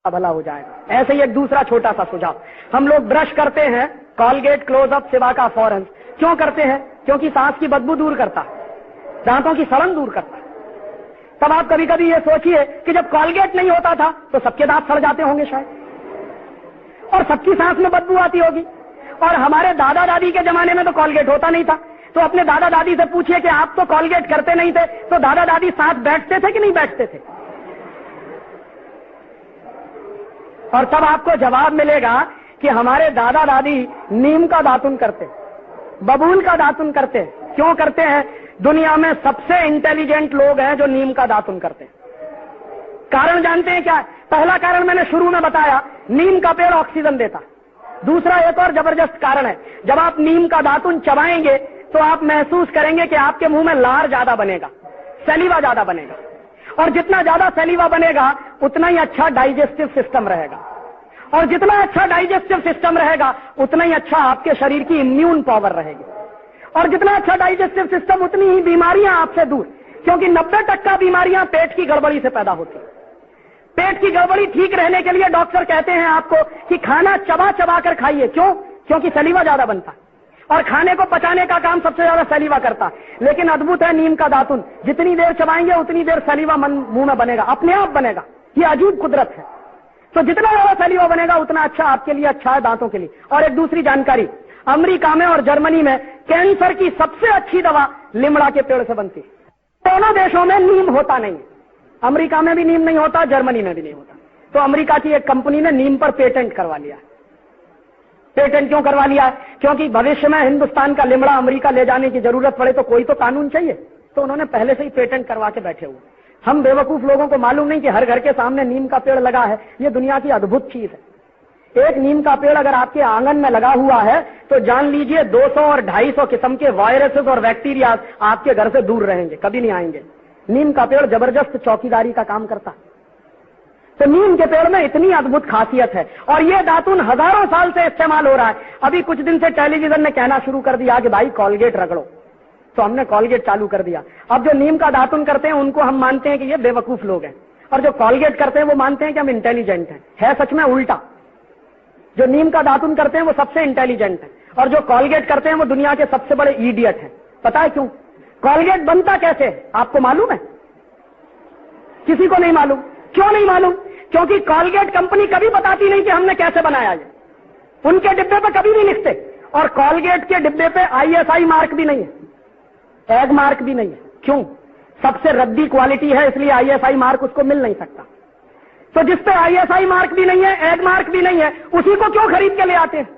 भला हो जाएगा। ऐसे ही एक दूसरा छोटा सा सुझाव, हम लोग ब्रश करते हैं कॉलगेट, क्लोजअप, सिवाका, फॉरेंस। क्यों करते हैं? क्योंकि सांस की बदबू दूर करता है, दांतों की सड़न दूर करता है। तब आप कभी कभी ये सोचिए कि जब कॉलगेट नहीं होता था तो सबके दांत सड़ जाते होंगे शायद, और सबकी सांस में बदबू आती होगी। और हमारे दादा दादी के जमाने में तो कॉलगेट होता नहीं था, तो अपने दादा दादी से पूछिए कि आप तो कॉलगेट करते नहीं थे, तो दादा दादी साथ बैठते थे कि नहीं बैठते थे? और तब आपको जवाब मिलेगा कि हमारे दादा दादी नीम का दातुन करते, बबूल का दातुन करते। क्यों करते हैं? दुनिया में सबसे इंटेलिजेंट लोग हैं जो नीम का दातुन करते हैं। कारण जानते हैं क्या? पहला कारण मैंने शुरू में बताया, नीम का पेड़ ऑक्सीजन देता। दूसरा एक और जबरदस्त कारण है, जब आप नीम का दातुन चबाएंगे तो आप महसूस करेंगे कि आपके मुंह में लार ज्यादा बनेगा, सलीवा ज्यादा बनेगा, और जितना ज्यादा सलीवा बनेगा उतना ही अच्छा डाइजेस्टिव सिस्टम रहेगा, और जितना अच्छा डाइजेस्टिव सिस्टम रहेगा उतना ही अच्छा आपके शरीर की इम्यून पावर रहेगी, और जितना अच्छा डाइजेस्टिव सिस्टम उतनी ही बीमारियां आपसे दूर, क्योंकि 90% बीमारियां पेट की गड़बड़ी से पैदा होती है। पेट की गड़बड़ी ठीक रहने के लिए डॉक्टर कहते हैं आपको कि खाना चबा चबा कर खाइए। क्यों? क्योंकि सलीवा ज्यादा बनता है, और खाने को पचाने का काम सबसे ज्यादा सलीवा करता है। लेकिन अद्भुत है नीम का दातुन, जितनी देर चबाएंगे उतनी देर सलीवा मुंह में बनेगा, अपने आप बनेगा। ये अजीब कुदरत है। तो जितना ज्यादा सलीवा बनेगा उतना अच्छा आपके लिए, अच्छा है दांतों के लिए। और एक दूसरी जानकारी, अमेरिका में और जर्मनी में कैंसर की सबसे अच्छी दवा लिमड़ा के पेड़ से बनती है। दोनों देशों में नीम होता नहीं है, अमेरिका में भी नीम नहीं होता, जर्मनी में भी नहीं होता। तो अमेरिका की एक कंपनी ने नीम पर पेटेंट करवा लिया। पेटेंट क्यों करवा लिया? क्योंकि भविष्य में हिंदुस्तान का लिमड़ा अमेरिका ले जाने की जरूरत पड़े तो कोई तो कानून चाहिए, तो उन्होंने पहले से ही पेटेंट करवा के बैठे हुए। हम बेवकूफ लोगों को मालूम नहीं कि हर घर के सामने नीम का पेड़ लगा है। ये दुनिया की अद्भुत चीज है। एक नीम का पेड़ अगर आपके आंगन में लगा हुआ है तो जान लीजिए 200 और 250 किस्म के वायरसेस और बैक्टीरिया आपके घर से दूर रहेंगे, कभी नहीं आएंगे। नीम का पेड़ जबरदस्त चौकीदारी का काम करता है। तो नीम के पेड़ में इतनी अद्भुत खासियत है, और ये दातुन हजारों साल से इस्तेमाल हो रहा है। अभी कुछ दिन से टेलीविजन ने कहना शुरू कर दिया कि भाई कॉलगेट रगड़ो, तो हमने कॉलगेट चालू कर दिया। अब जो नीम का दातुन करते हैं उनको हम मानते हैं कि ये बेवकूफ लोग हैं, और जो कॉलगेट करते हैं वो मानते हैं कि हम इंटेलिजेंट हैं। है सच में उल्टा। जो नीम का दातुन करते हैं वो सबसे इंटेलिजेंट है, और जो कॉलगेट करते हैं वो दुनिया के सबसे बड़े इडियट हैं। पता है क्यों? कॉलगेट बनता कैसे है आपको मालूम है? किसी को नहीं मालूम। क्यों नहीं मालूम? क्योंकि कॉलगेट कंपनी कभी बताती नहीं कि हमने कैसे बनाया ये। उनके डिब्बे पे कभी नहीं लिखते, और कॉलगेट के डिब्बे पे ISI मार्क भी नहीं है, एग मार्क भी नहीं है। क्यों? सबसे रद्दी क्वालिटी है, इसलिए ISI मार्क उसको मिल नहीं सकता। तो जिस पे ISI मार्क भी नहीं है, एग मार्क भी नहीं है, उसी को क्यों खरीद के ले आते हैं?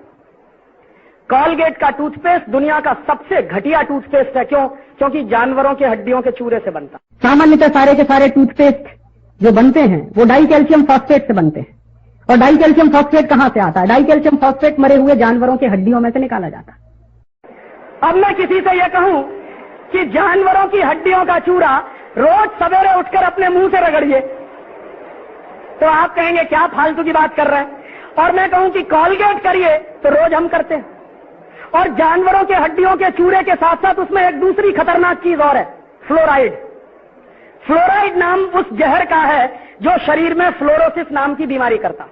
कॉलगेट का टूथपेस्ट दुनिया का सबसे घटिया टूथपेस्ट है। क्यों? क्योंकि जानवरों के हड्डियों के चूरे से बनता। सामान्यतः सारे के सारे टूथपेस्ट जो बनते हैं वो डाई कैल्शियम फॉस्फेट से बनते हैं। और डाई कैल्शियम फॉस्फेट कहां से आता है? डाई कैल्शियम फॉस्फेट मरे हुए जानवरों के हड्डियों में से निकाला जाता है। अब मैं किसी से यह कहूं कि जानवरों की हड्डियों का चूरा रोज सवेरे उठकर अपने मुंह से रगड़िए, तो आप कहेंगे क्या फालतू की बात कर रहे हैं। और मैं कहूं कि कॉलगेट करिए, तो रोज हम करते हैं। और जानवरों के हड्डियों के चूरे के साथ साथ उसमें एक दूसरी खतरनाक चीज और है, फ्लोराइड। फ्लोराइड नाम उस जहर का है जो शरीर में फ्लोरोसिस नाम की बीमारी करता।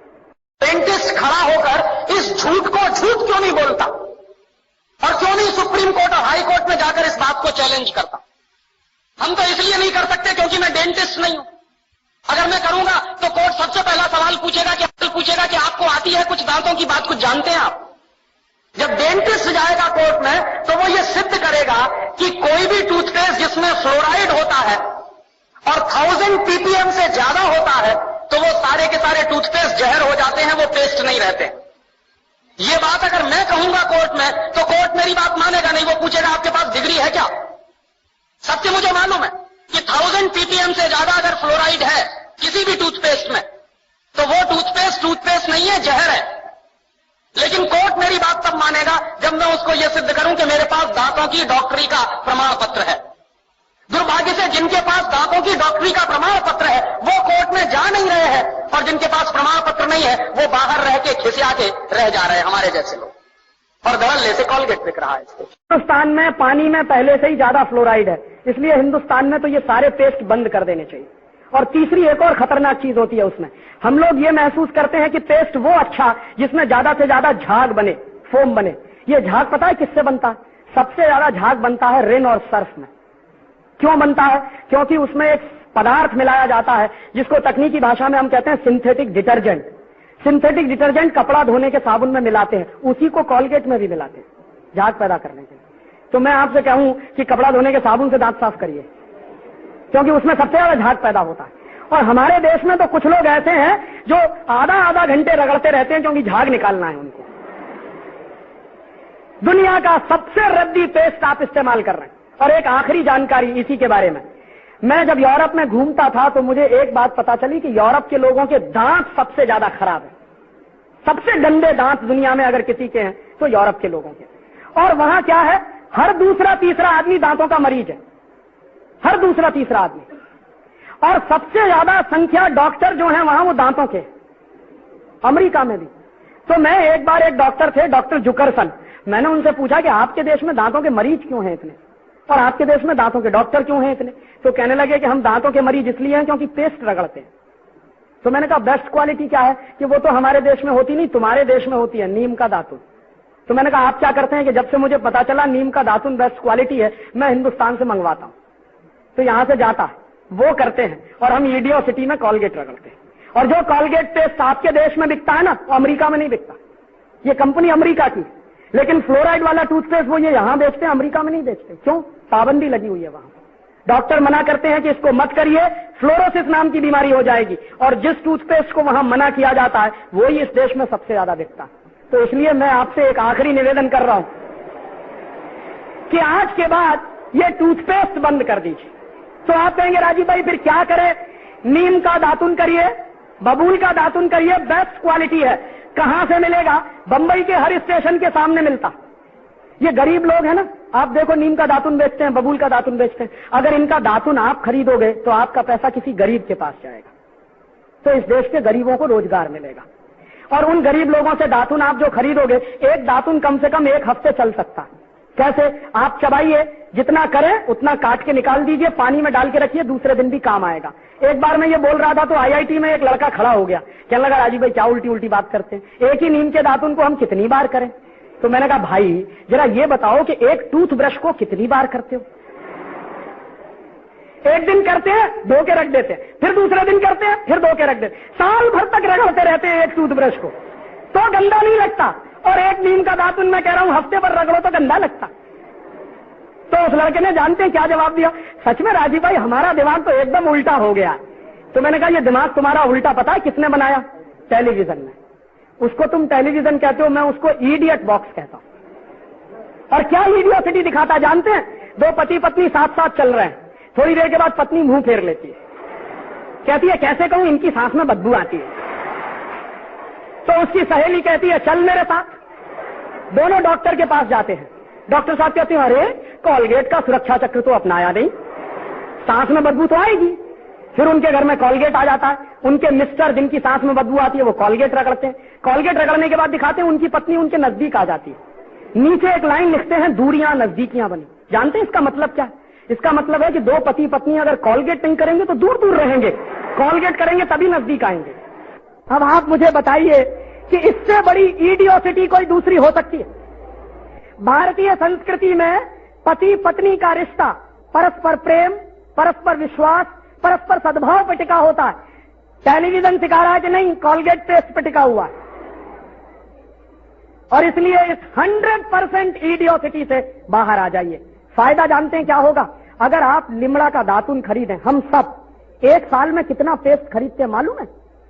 साइंटिस्ट खड़ा होकर इस झूठ को झूठ क्यों नहीं बोलता, और क्यों नहीं सुप्रीम कोर्ट और हाई कोर्ट में जाकर इस बात को चैलेंज करता? हम तो इसलिए नहीं कर सकते क्योंकि मैं डेंटिस्ट नहीं हूं। अगर मैं करूंगा तो कोर्ट सबसे पहला सवाल पूछेगा कि आपको आती है कुछ दांतों की बात, कुछ जानते हैं आप? जब डेंटिस्ट जाएगा कोर्ट में तो वो ये सिद्ध करेगा कि कोई भी टूथपेस्ट जिसमें फ्लोराइड होता है और 1000 ppm से ज्यादा होता है तो वो सारे के सारे टूथपेस्ट जहर हो जाते हैं, वो पेस्ट नहीं रहते। ये बात अगर मैं कहूंगा कोर्ट में तो कोर्ट मेरी बात मानेगा नहीं, वो पूछेगा आपके पास डिग्री है क्या? सत्य मुझे मालूम है कि 1000 ppm से ज्यादा अगर फ्लोराइड है किसी भी टूथपेस्ट में तो वो टूथपेस्ट नहीं है, जहर है। लेकिन कोर्ट मेरी बात तब मानेगा जब मैं उसको यह सिद्ध करूं कि मेरे पास दांतों की डॉक्टरी का प्रमाण पत्र है। दुर्भाग्य से जिनके पास दांतों की डॉक्टरी का प्रमाण पत्र है वो कोर्ट में जा नहीं रहे हैं, और जिनके पास प्रमाण पत्र नहीं है वो बाहर रह के खिसिया के रह जा रहे हैं, हमारे जैसे लोग। और धड़ल्ले से कॉलगेट बिक रहा है। हिंदुस्तान में पानी में पहले से ही ज्यादा फ्लोराइड है, इसलिए हिंदुस्तान में तो ये सारे पेस्ट बंद कर देने चाहिए। और तीसरी एक और खतरनाक चीज होती है उसमें, हम लोग ये महसूस करते हैं कि पेस्ट वो अच्छा जिसमें ज्यादा से ज्यादा झाग बने, फोम बने। ये झाग पता है किससे बनता है? सबसे ज्यादा झाग बनता है रिन और सर्फ में। क्यों बनता है? क्योंकि उसमें एक पदार्थ मिलाया जाता है जिसको तकनीकी भाषा में हम कहते हैं सिंथेटिक डिटर्जेंट। सिंथेटिक डिटर्जेंट कपड़ा धोने के साबुन में मिलाते हैं, उसी को कॉलगेट में भी मिलाते हैं झाग पैदा करने के लिए। तो मैं आपसे कहूं कि कपड़ा धोने के साबुन से दांत साफ करिए, क्योंकि उसमें सबसे ज्यादा झाग पैदा होता है। और हमारे देश में तो कुछ लोग ऐसे हैं जो आधा घंटे रगड़ते रहते हैं क्योंकि झाग निकालना है उनको। दुनिया का सबसे रद्दी पेस्ट आप इस्तेमाल कर रहे हैं। और एक आखिरी जानकारी इसी के बारे में, मैं जब यूरोप में घूमता था तो मुझे एक बात पता चली कि यूरोप के लोगों के दांत सबसे ज्यादा खराब है। सबसे गंदे दांत दुनिया में अगर किसी के हैं तो यूरोप के लोगों के। और वहां क्या है, हर दूसरा तीसरा आदमी दांतों का मरीज है, हर दूसरा तीसरा आदमी। और सबसे ज्यादा संख्या डॉक्टर जो हैं वहां वो दांतों के, अमेरिका में भी। तो मैं एक बार, एक डॉक्टर थे डॉक्टर जुकरसन, मैंने उनसे पूछा कि आपके देश में दांतों के मरीज क्यों हैं इतने, और आपके देश में दांतों के डॉक्टर क्यों हैं इतने? तो कहने लगे कि हम दांतों के मरीज इसलिए हैं क्योंकि पेस्ट रगड़ते हैं। तो मैंने कहा बेस्ट क्वालिटी क्या है? कि वो तो हमारे देश में होती नहीं, तुम्हारे देश में होती है, नीम का दातुन। तो मैंने कहा आप क्या करते हैं? कि जब से मुझे पता चला नीम का दातुन बेस्ट क्वालिटी है, मैं हिंदुस्तान से मंगवाता हूं। तो यहां से जाता है, वो करते हैं, और हम ईडियो सिटी में कॉलगेट रगड़ते हैं। और जो कॉलगेट पेस्ट आपके देश में बिकता है ना, वो अमेरिका में नहीं बिकता। ये कंपनी अमेरिका की, लेकिन फ्लोराइड वाला टूथपेस्ट वो ये यहां बेचते हैं, अमेरिका में नहीं बेचते। क्यों? पाबंदी लगी हुई है वहां। डॉक्टर मना करते हैं कि इसको मत करिए, फ्लोरोसिस नाम की बीमारी हो जाएगी। और जिस टूथपेस्ट को वहां मना किया जाता है वो ही इस देश में सबसे ज्यादा बिकता है। तो इसलिए मैं आपसे एक आखिरी निवेदन कर रहा हूं कि आज के बाद ये टूथपेस्ट बंद कर दीजिए। तो आप कहेंगे राजीव भाई फिर क्या करें? नीम का दातुन करिए, बबूल का दातुन करिए, बेस्ट क्वालिटी है। कहां से मिलेगा? बंबई के हर स्टेशन के सामने मिलता। ये गरीब लोग हैं ना, आप देखो नीम का दातुन बेचते हैं, बबूल का दातुन बेचते हैं। अगर इनका दातुन आप खरीदोगे तो आपका पैसा किसी गरीब के पास जाएगा, तो इस देश के गरीबों को रोजगार मिलेगा। और उन गरीब लोगों से दातुन आप जो खरीदोगे, एक दातुन कम से कम 1 हफ्ते चल सकता है। कैसे? आप चबाइए, जितना करें उतना काट के निकाल दीजिए, पानी में डाल के रखिए, दूसरे दिन भी काम आएगा। एक बार मैं ये बोल रहा था तो IIT में एक लड़का खड़ा हो गया, कहने लगा राजीव भाई क्या उल्टी उल्टी बात करते हैं, एक ही नीम के दातुन को हम कितनी बार करें? तो मैंने कहा भाई जरा ये बताओ कि एक टूथब्रश को कितनी बार करते हो? एक दिन करते हैं, धो के रख देते हैं, फिर दूसरे दिन करते हैं, फिर धो के रख देते हैं, साल भर तक रगड़ते रहते हैं एक टूथब्रश को, तो गंदा नहीं लगता। और एक नीम का दातुन मैं कह रहा हूं हफ्ते भर रगड़ो तो गंदा लगता। तो उस लड़के ने जानते हैं क्या जवाब दिया? सच में राजीव भाई हमारा दिमाग तो एकदम उल्टा हो गया। तो मैंने कहा ये दिमाग तुम्हारा उल्टा पता है किसने बनाया? टेलीविजन ने। उसको तुम टेलीविजन कहते हो, मैं उसको इडियट बॉक्स कहता हूं। और क्या इडियोसिटी दिखाता जानते हैं? 2 पति पत्नी साथ साथ चल रहे हैं, थोड़ी देर के बाद पत्नी मुंह फेर लेती है, कहती है कैसे कहूं इनकी सांस में बदबू आती है। तो उसकी सहेली कहती है चल मेरे साथ। दोनों डॉक्टर के पास जाते हैं, डॉक्टर साहब कहते हैं अरे कॉलगेट का सुरक्षा चक्र तो अपनाया नहीं, सांस में बदबू तो आएगी। फिर उनके घर में कॉलगेट आ जाता है, उनके मिस्टर जिनकी सांस में बदबू आती है वो कॉलगेट रगड़ते हैं, कॉलगेट रगड़ने के बाद दिखाते हैं उनकी पत्नी उनके नजदीक आ जाती है, नीचे एक लाइन लिखते हैं दूरियां नजदीकियां बनी। जानते हैं इसका मतलब क्या? इसका मतलब है कि 2 पति पत्नी अगर कॉलगेट नहीं करेंगे तो दूर दूर रहेंगे, कॉलगेट करेंगे तभी नजदीक आएंगे। अब आप मुझे बताइए कि इससे बड़ी इडियोसिटी कोई दूसरी हो सकती है? भारतीय संस्कृति में पति पत्नी का रिश्ता परस्पर प्रेम, परस्पर विश्वास, परस्पर सद्भाव पर टिका होता है। टेलीविजन सिखा रहा है कि नहीं, कॉलगेट पेस्ट पर टिका हुआ है। और इसलिए इस 100% इडियोसिटी से बाहर आ जाइए। फायदा जानते हैं क्या होगा? अगर आप लिमड़ा का दातुन खरीदें, हम सब एक साल में कितना पेस्ट खरीदते हैं मालूम है?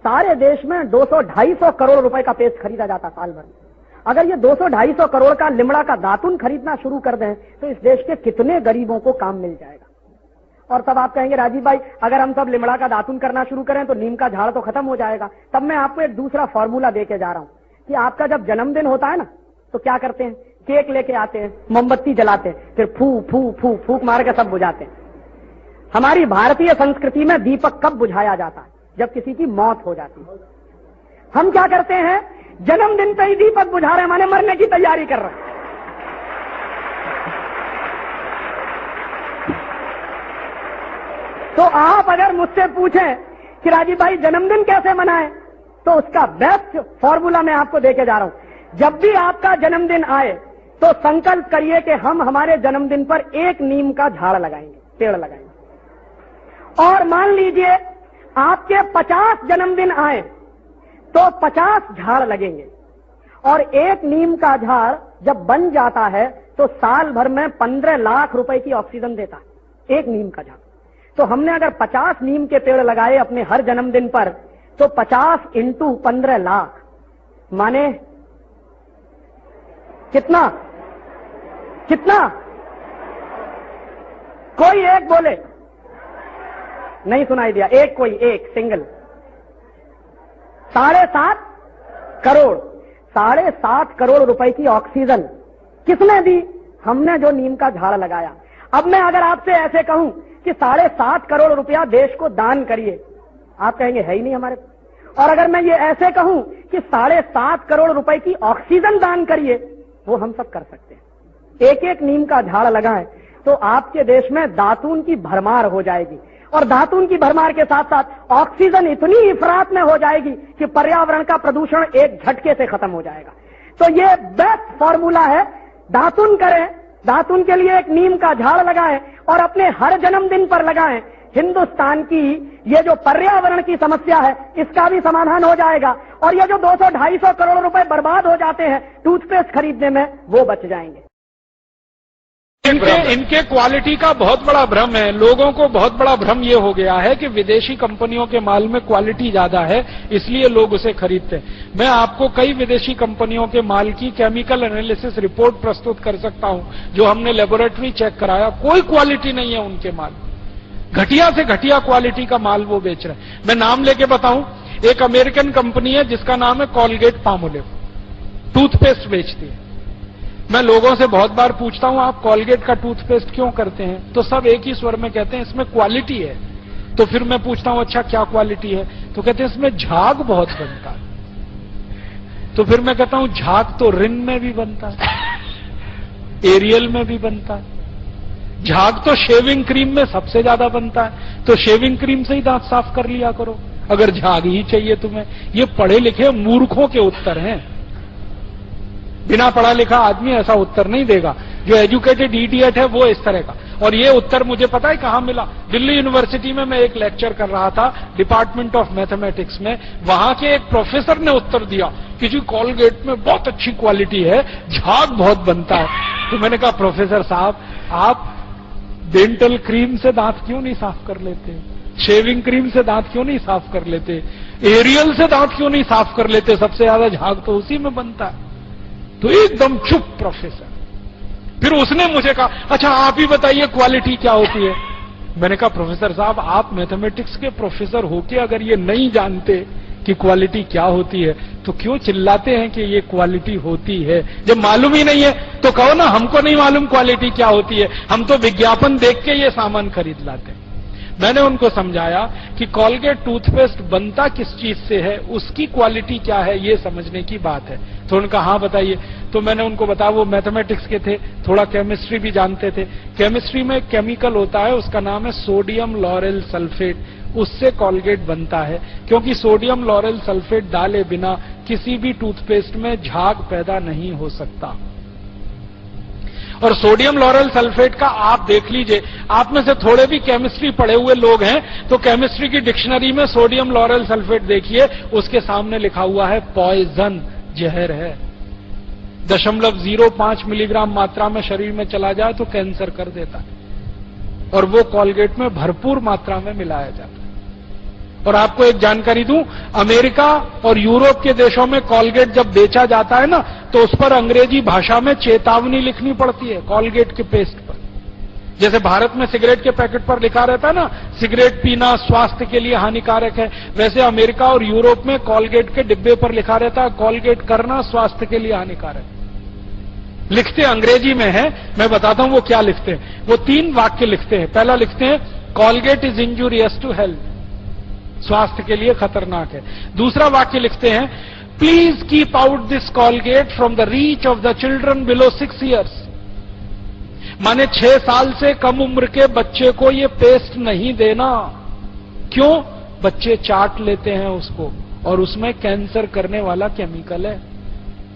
सारे देश में 200-250 करोड़ रुपए का पेस्ट खरीदा जाता साल भर में। अगर ये 200-250 करोड़ का लिमड़ा का दातुन खरीदना शुरू कर दें तो इस देश के कितने गरीबों को काम मिल जाएगा। और तब आप कहेंगे राजीव भाई अगर हम सब लिमड़ा का दातुन करना शुरू करें तो नीम का झाड़ तो खत्म हो जाएगा। तब मैं आपको एक दूसरा फॉर्मूला देके जा रहा हूं कि आपका जब जन्मदिन होता है ना तो क्या करते हैं? केक लेके आते हैं, मोमबत्ती जलाते हैं, फिर फू फू फू फूक मार के सब बुझाते हैं। हमारी भारतीय संस्कृति में दीपक कब बुझाया जाता है? जब किसी की मौत हो जाती है। हम क्या करते हैं? जन्मदिन पे ही दीपक बुझा रहे हैं, माने मरने की तैयारी कर रहे हैं। तो आप अगर मुझसे पूछें कि राजीव भाई जन्मदिन कैसे मनाएं, तो उसका बेस्ट फॉर्मूला मैं आपको देके जा रहा हूं। जब भी आपका जन्मदिन आए तो संकल्प करिए कि हम हमारे जन्मदिन पर एक नीम का झाड़ लगाएंगे, पेड़ लगाएंगे। और मान लीजिए आपके 50 जन्मदिन आए तो 50 झाड़ लगेंगे। और एक नीम का झाड़ जब बन जाता है तो साल भर में 15 लाख रुपए की ऑक्सीजन देता है, एक नीम का झाड़। तो हमने अगर 50 नीम के पेड़ लगाए अपने हर जन्मदिन पर, तो 50 इंटू 15 लाख माने कितना कितना? कोई एक बोले, नहीं सुनाई दिया, एक कोई एक सिंगल। 7.5 करोड़, 7.5 करोड़ रुपए की ऑक्सीजन किसने दी? हमने जो नीम का झाड़ लगाया। अब मैं अगर आपसे ऐसे कहूं कि 7.5 करोड़ रुपया देश को दान करिए, आप कहेंगे है ही नहीं हमारे। और अगर मैं ये ऐसे कहूं कि 7.5 करोड़ रुपए की ऑक्सीजन दान करिए, वो हम सब कर सकते हैं। एक एक नीम का झाड़ लगाएं तो आपके देश में दातून की भरमार हो जाएगी। और दातून की भरमार के साथ साथ ऑक्सीजन इतनी इफरात में हो जाएगी कि पर्यावरण का प्रदूषण एक झटके से खत्म हो जाएगा। तो ये बेस्ट फॉर्मूला है, दातून करें, दातून के लिए एक नीम का झाड़ लगाएं और अपने हर जन्मदिन पर लगाएं। हिंदुस्तान की ये जो पर्यावरण की समस्या है इसका भी समाधान हो जाएगा। और ये जो 200-250 करोड़ रुपए बर्बाद हो जाते हैं टूथपेस्ट खरीदने में, वो बच जाएंगे। इनके क्वालिटी का बहुत बड़ा भ्रम है। लोगों को बहुत बड़ा भ्रम ये हो गया है कि विदेशी कंपनियों के माल में क्वालिटी ज्यादा है, इसलिए लोग उसे खरीदते हैं। मैं आपको कई विदेशी कंपनियों के माल की केमिकल एनालिसिस रिपोर्ट प्रस्तुत कर सकता हूं, जो हमने लेबोरेटरी चेक कराया, कोई क्वालिटी नहीं है उनके माल। घटिया से घटिया क्वालिटी का माल वो बेच रहे हैं। मैं नाम लेके बताऊं, एक अमेरिकन कंपनी है जिसका नाम है कॉलगेट पामोलिव, टूथपेस्ट बेचती है। मैं लोगों से बहुत बार पूछता हूं, आप कॉलगेट का टूथपेस्ट क्यों करते हैं? तो सब एक ही स्वर में कहते हैं इसमें क्वालिटी है। तो फिर मैं पूछता हूं अच्छा क्या क्वालिटी है? तो कहते हैं इसमें झाग बहुत बनता है। तो फिर मैं कहता हूं झाग तो रिन में भी बनता है, एरियल में भी बनता है। झाग तो शेविंग क्रीम में सबसे ज्यादा बनता है, तो शेविंग क्रीम से ही दांत साफ कर लिया करो अगर झाग ही चाहिए तुम्हें। ये पढ़े लिखे मूर्खों के उत्तर हैं। बिना पढ़ा लिखा आदमी ऐसा उत्तर नहीं देगा। जो एजुकेटेड इडियट है वो इस तरह का। और ये उत्तर मुझे पता है कहां मिला? दिल्ली यूनिवर्सिटी में मैं एक लेक्चर कर रहा था डिपार्टमेंट ऑफ मैथमेटिक्स में। वहां के एक प्रोफेसर ने उत्तर दिया कि जी कॉलगेट में बहुत अच्छी क्वालिटी है, झाग बहुत बनता है। तो मैंने कहा प्रोफेसर साहब, आप डेंटल क्रीम से दांत क्यों नहीं साफ कर लेते? शेविंग क्रीम से दांत क्यों नहीं साफ कर लेते? एरियल से दांत क्यों नहीं साफ कर लेते? सबसे ज्यादा झाग तो उसी में बनता है। तो एकदम चुप प्रोफेसर। फिर उसने मुझे कहा अच्छा आप ही बताइए क्वालिटी क्या होती है? मैंने कहा प्रोफेसर साहब, आप मैथमेटिक्स के प्रोफेसर होके अगर ये नहीं जानते कि क्वालिटी क्या होती है तो क्यों चिल्लाते हैं कि ये क्वालिटी होती है? जब मालूम ही नहीं है तो कहो ना हमको नहीं मालूम क्वालिटी क्या होती है, हम तो विज्ञापन देख के ये सामान खरीद लाते हैं। मैंने उनको समझाया कि कॉलगेट टूथपेस्ट बनता किस चीज से है, उसकी क्वालिटी क्या है, ये समझने की बात है। तो उनका हाँ बताइए। तो मैंने उनको बताया, वो मैथमेटिक्स के थे, थोड़ा केमिस्ट्री भी जानते थे। केमिस्ट्री में एक केमिकल होता है, उसका नाम है सोडियम लॉरेल सल्फेट, उससे कॉलगेट बनता है। क्योंकि सोडियम लॉरेल सल्फेट डाले बिना किसी भी टूथपेस्ट में झाग पैदा नहीं हो सकता। और सोडियम लॉरेल सल्फेट का आप देख लीजिए, आप में से थोड़े भी केमिस्ट्री पढ़े हुए लोग हैं तो केमिस्ट्री की डिक्शनरी में सोडियम लॉरेल सल्फेट देखिए, उसके सामने लिखा हुआ है पॉइजन, जहर है। 0.05 मिलीग्राम मात्रा में शरीर में चला जाए तो कैंसर कर देता है। और वो कॉलगेट में भरपूर मात्रा में मिलाया जाता है। और आपको एक जानकारी दूं, अमेरिका और यूरोप के देशों में कॉलगेट जब बेचा जाता है ना, तो उस पर अंग्रेजी भाषा में चेतावनी लिखनी पड़ती है कॉलगेट के पेस्ट पर। जैसे भारत में सिगरेट के पैकेट पर लिखा रहता है ना, सिगरेट पीना स्वास्थ्य के लिए हानिकारक है, वैसे अमेरिका और यूरोप में कॉलगेट के डिब्बे पर लिखा रहता है कॉलगेट करना स्वास्थ्य के लिए हानिकारक है। लिखते अंग्रेजी में है, मैं बताता हूं वो क्या लिखते हैं। वो 3 वाक्य लिखते हैं। पहला लिखते हैं Colgate is injurious to health, स्वास्थ्य के लिए खतरनाक है। दूसरा वाक्य लिखते हैं please keep out this Colgate from the reach of the children below 6 years। माने 6 साल से कम उम्र के बच्चे को ये पेस्ट नहीं देना। क्यों? बच्चे चाट लेते हैं उसको और उसमें कैंसर करने वाला केमिकल है,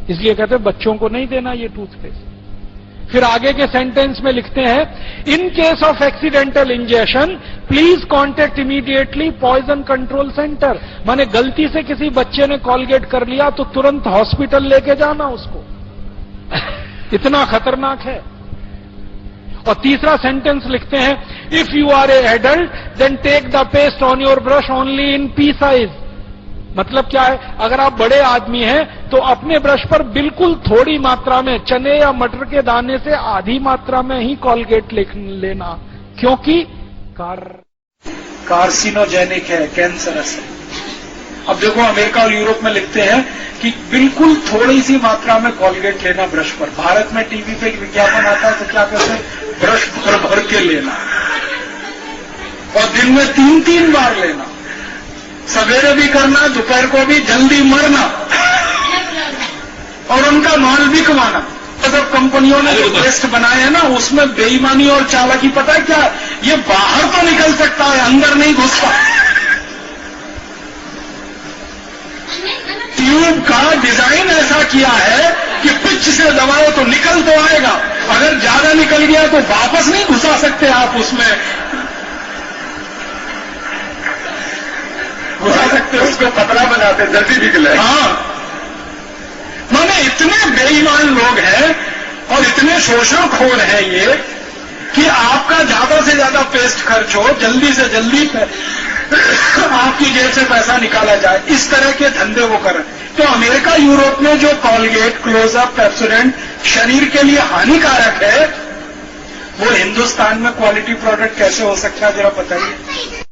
इसलिए कहते हैं बच्चों को नहीं देना ये टूथपेस्ट। फिर आगे के सेंटेंस में लिखते हैं, in case of accidental injection please contact immediately poison control centre. माने गलती से किसी बच्चे ने कॉलगेट कर लिया तो तुरंत हॉस्पिटल लेके जाना उसको। इतना खतरनाक है। और तीसरा सेंटेंस लिखते हैं, if you are a adult then take the paste on your brush only in pea size. मतलब क्या है? अगर आप बड़े आदमी हैं तो अपने ब्रश पर बिल्कुल थोड़ी मात्रा में, चने या मटर के दाने से आधी मात्रा में ही कॉलगेट लेना, क्योंकि कार्सिनोजेनिक है, कैंसरस है। अब देखो अमेरिका और यूरोप में लिखते हैं कि बिल्कुल थोड़ी सी मात्रा में कॉलगेट लेना ब्रश पर। भारत में टीवी पे विज्ञापन आता है तो क्या कहते हैं? ब्रश भर भर के लेना और दिन में 3-3 बार लेना, सवेरे भी करना, दोपहर को भी, जल्दी मरना और उनका माल भी कमाना। तो कंपनियों ने जो पेस्ट बनाए हैं ना, उसमें बेईमानी और चालाकी पता है क्या? ये बाहर तो निकल सकता है, अंदर नहीं घुसता। ट्यूब का डिजाइन ऐसा किया है कि पिच से दबाओ तो निकल तो आएगा, अगर ज्यादा निकल गया तो वापस नहीं घुसा सकते आप उसमें, घुसा सकते उसको पतला बनाते, जल्दी निकले। हाँ, माने इतने बेईमान लोग हैं और इतने शोषणखोर हैं ये कि आपका ज्यादा से ज्यादा पेस्ट खर्च हो, जल्दी से जल्दी आपकी जेब से पैसा निकाला जाए, इस तरह के धंधे वो करें। तो अमेरिका यूरोप में जो कॉलगेट, क्लोजअप, पेप्सोडेंट शरीर के लिए हानिकारक है, वो हिंदुस्तान में क्वालिटी प्रोडक्ट कैसे हो सकता है, जरा बताइए।